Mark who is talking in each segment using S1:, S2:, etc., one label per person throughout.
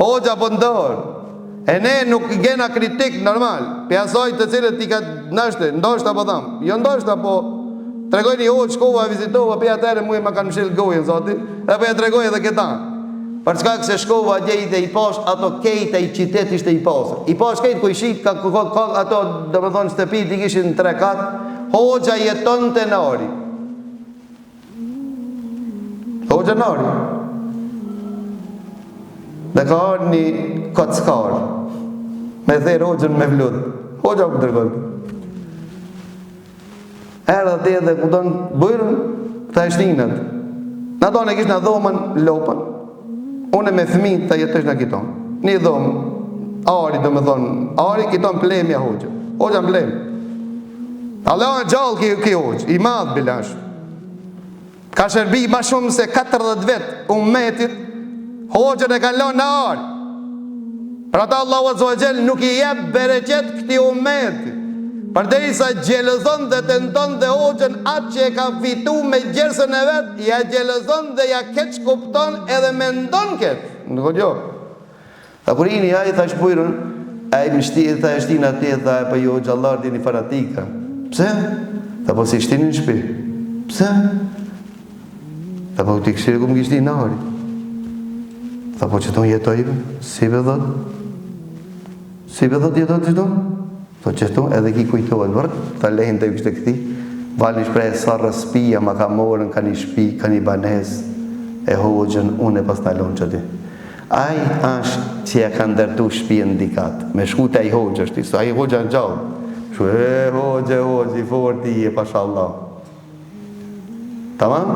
S1: Hoxha po ndor. E ne nuk gena kritik normal. Për asaj të cilët ti ka nështë, ndoshta po tham. Jo ndoshta po tregoj një hoxh shkova vizitova pe atëre mua më kanë mshël gojën zoti. Dhe po ja tregoj edhe këta. Për shkak se shkova gjej dhe I pash ato kejt e I qytet ishte I pasur. I pash kejt ku I shit ka ato domethënë shtëpi I kishin 3-4. Hoxha jetonte në Ori. Hoxha në Ori. Dhe ka orë një kockar me therë hoxhën me vlut. Hoxha për tërgoj. Erë dhe dhe ku tonë bërën të eshtinët. Në tonë e kishë në dhomën lopën. Une me fëmi të jetësh në kiton. Një dhomë, Ari do me thonë, Ari kiton plemja hoxhë. Hoxha në plemë. Allah e gjallë ki hoxhë, I madhë bilash. Ka shërbi ma shumë se 40 vetë umetit, hoxhën e kalon në Ari. Për ata Allahu Azza wa Jall nuk I jep bereqet këti umetit. Përderisa gjelëzon dhe tenton dhe hoxhën atë që e ka fitu me gjersën e vetë, ja gjelëzon dhe ja keq kupton edhe mendon keq. Nuk o gjo. Ta kurini a I thash pujrën, a I mështi e tha e shtin ati e tha e për jo gjallar di një fanatika. Pse? Ta po si shtin në shpi. Pse? Ta po t'i këshirë ku më kishti në Ari. Ta po që tonë jetojve, si bedhët? Si bedhët jetojve që tonë? Po qëtu edhe ki kujtohet vërë, ta lejnë të kështë këti, valë një shprej sa rëspia, ma ka morën, ka një shpi, ka një banes, e hoxhën, unë e pas në alonë që ti. Aj ashtë që ja ka ndërtu shpijën dikat, me shkute a I hoxhë është, a I hoxhë në gjallë, shu hoxhë, I forti, e pasha Allah. Tamam?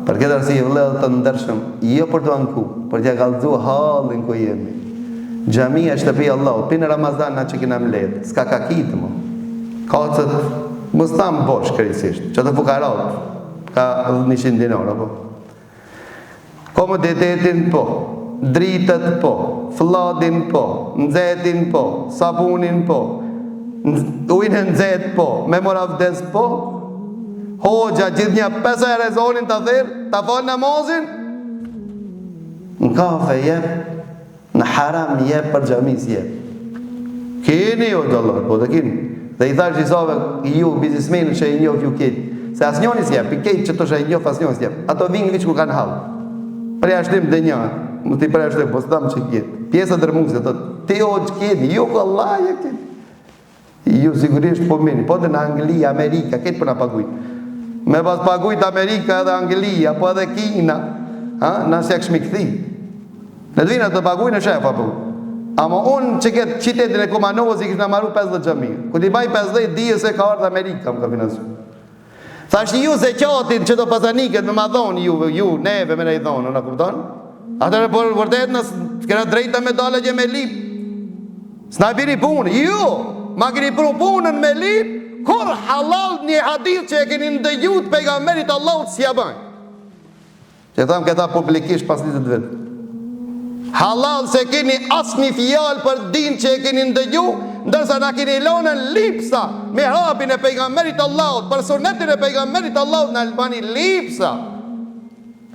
S1: Për këtë arsi I vledhë të ndërshëm, jo për të anku, për t'ja kalëzu halin ku jemi. Gjamia shtëpi Allah, pinë Ramazan na që kina mledh, s'ka ka kitë mu. Kacët, mos thamë bosh kërësisht, që të fukarat, ka 100 dinar, apo. Komoditetin po, dritët po, fladin po, nxetin po, sapunin po, ujnë nxet po, me moravdes po, hoxha gjithë një 5 herë zonin të thirë, të falë namazin, në kafe jep, në haram jep për gjamis jep. Kini jo gjallor, po të kini. Dhe I thash njësave ju biznismenë që I njof ju ketë. Se as njonis jep, I ketë që të shë I njof as njonis jep. Ato vinë vich ku kanë halë. Preashtim dhe një, më t'i preashtim, po s'dam që ketë. Pjesë të rëmuzë, të ti o që ketë, ju ka laje ketë. Ju sigurisht po mini, po dhe në Angli, Amerika, ketë për në pagujt. Me pas pagujt Amerika edhe Anglia, po edhe Kina, nësë jak shmi këthi. Në të vinë të paguj në shefa për. Amo unë që këtë qitetin e Kumanovës I kishë në maru 50 gjami. Ku t'i baj 50, dije se ka ardhë Amerika më ka finansu. Thash ju se qatin që do pasaniket me ma dhonë ju, neve me ne I dhonë, në kupton? Atërë për vërtet në kena drejta me dalë gjë me lip. S'na bini punë, ju, ma keni punën me lip, kur halal një hadith që e keni ndëgjut pejgamberit Allahut si ja bajnë. Që thamë këta publikisht pas 20 vetë. Halal se keni asë një fjallë për din që e keni ndëgju, ndërsa na keni lonën lipsa me hapin e pejgamberit Allahut, për sunetin e pejgamberit Allahut në albani lipsa.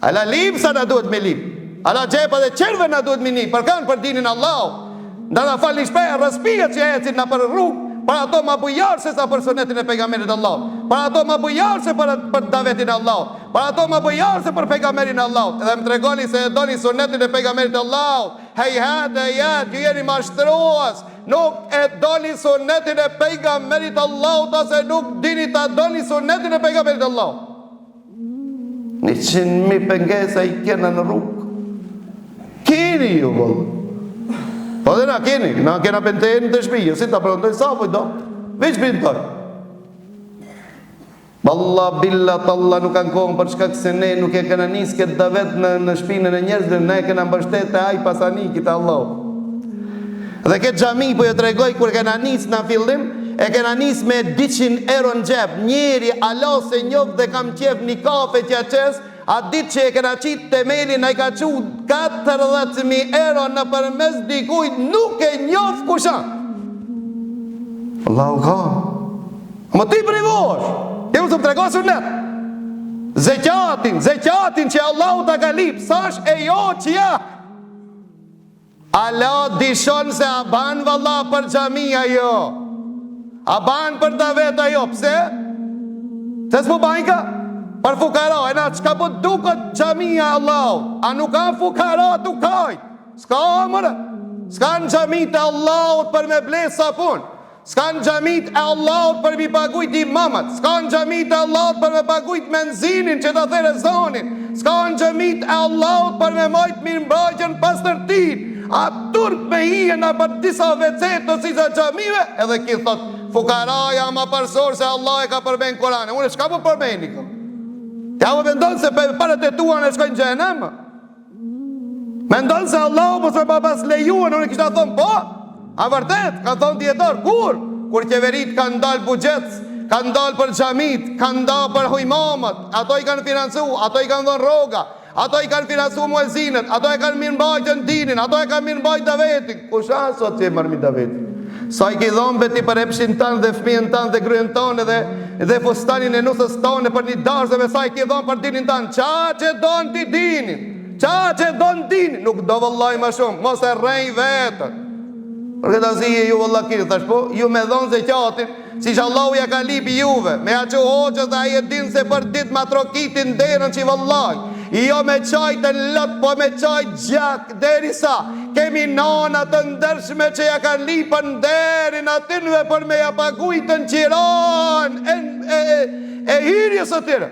S1: Ala lipsa na duhet me lip, ala gjepa dhe qerve na duhet me një, për kanë për dinin Allahut. Ndërsa fal një shpejë rëspijët që ecin na për rrugë, për ato ma bujarë se sa për sunetin e pejgamberit Allahut, për ato ma bujarë se për davetin Allahut, për ato ma bujarë se për pejgamberin Allahut. Edhe më tregoni se e doni sunetin e pejgamberit Allahut, hejhat e jetë, ju jeni mashtruas, nuk e doni sunetin e pejgamberit Allahut, ase nuk dini ta doni sunetin e pejgamberit Allahut. 100.000 pengesa I kena në rrugë. Kini ju vëllë. Po dhe na keni, na kena pentejen të shpijë, si ta përëndoj sa po I do, veç pëndoj. Balla, billa, talla nuk kanë kohën për shkak se ne nuk e kena nisë këtë davet në shpinën e njerëzve, ne e kena mbështet e aj pasanikit Allah. Dhe këtë gjami po jo të regoj, kur kena nisë në fillim, e kena nisë me 200 euro në gjep, njeri Allah se njof dhe kam qef një kafe që qesë, a ditë që e kena qitë temelin, a I ka qu 40.000 euro në përmes dikujt, nuk e njof kusha. Allahu ka. Më ti privosh, ti më të më trego sunet. Zekatin që Allahu ta ka lip, sash e jo që ja. Allah dishon se a ban valla për xhamia jo. A ban për daveta jo. Pse? Se s'po bajka? Për fukara, e na qka po dukët xhamia Allah. A nuk ka fukara dukajt. S'ka mërë. S'ka në xhamit e Allahut për me ble sapun. S'ka në xhamit e Allahut për mi pagujt imamat. S'ka në xhamit e Allahut për me pagujt menzinin që të there zonin. S'ka në xhamit e Allahut për me majt mirë mbrajgjën pastërtin. A turp me hien a për disa vecet të si za xhamive. Edhe ki thot, fukaraja ma përsor se Allah e ka përmen Korane. Unë shka po përmeni ko? Ja më mendon se për të tuan e shkojnë gjenem. Mendon se Allah po se pas lejuën. Unë kishta thonë po. A vërtet, ka thonë djetar, kur qeverit kanë dalë bugjet, kanë dalë për xhamit, kanë dalë për hujmamat, ato i kanë financu, ato i kanë dhënë rroga, ato i kanë financu muezinet, ato i kanë mirëmbajtjen dinin, ato i kanë mirëmbajt davetin. Kusha sot që e mërmi davetin? Sa i ki dhonë beti për epshin tanë dhe fëmijën tanë dhe gryën tanë dhe fustanin e nusës tanë për një darzëve, sa i ki dhonë për dinin tanë. Qa që donë ti dinin? Qa që donë dinin? Nuk do vëllaj ma shumë, mos e rrej vetën. Për këtë azije ju vëllak kirë, thash po, ju me dhonë zekatin, si që Allahu ja ka lipi juve, me a që hoqës dhe a je din se për dit ma trokitin derën që vëllak, jo me qajtë në lot, po me qajtë gjak, derisa kemi nana të ndërshme që ja ka lipën derin atinve për me ja pagujtën qiran, e hirjes të tjere.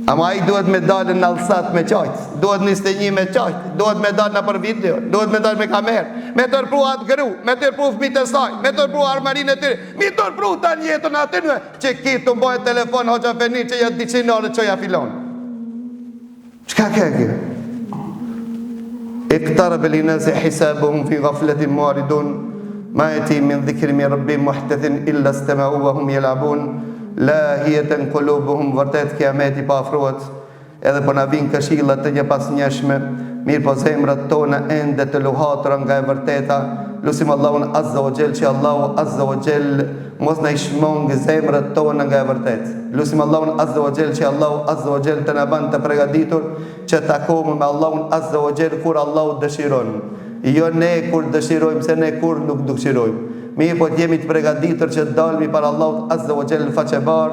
S1: Ama i duhet me dalë në alsat me qajtë, duhet 21 me qajtë, duhet me dalë në për video, duhet me dalë me kamerë, me tërpru atë gru, me tërpru fëmijët e saj, me tërpru armarin e tyre, me tërpru të njetën atinve, që kitë të mbojë telefon hoqa feni që jetë 200 orë që ja filon. Qka ke kjo? Iqtarab linasi hisabuhum fi ghaflatin mu'ridun, ma yati min dhikri min rabbihim muhtathin illa istama'u wa hum yal'abun. Lahiyatan qulubuhum, vërtet kiameti pa afrohet, edhe po na vinë këshillat të një pas njëshme, mirë po zemrat tona ende të luhatra nga e vërteta. Lusim Allahun azza wa jall që Allahu azza wa jall mos na ishmong zemrat tona nga e vërtet. Lusim Allahun azza wa jall që Allahu azza wa jall të na bën të përgatitur që takohemi me Allahun azza wa jall kur Allahu dëshiron. Jo ne kur dëshirojmë, se ne kur nuk dëshirojmë. Mirë po jemi të përgatitur që dalmi para Allahut azza wa jall faqebar.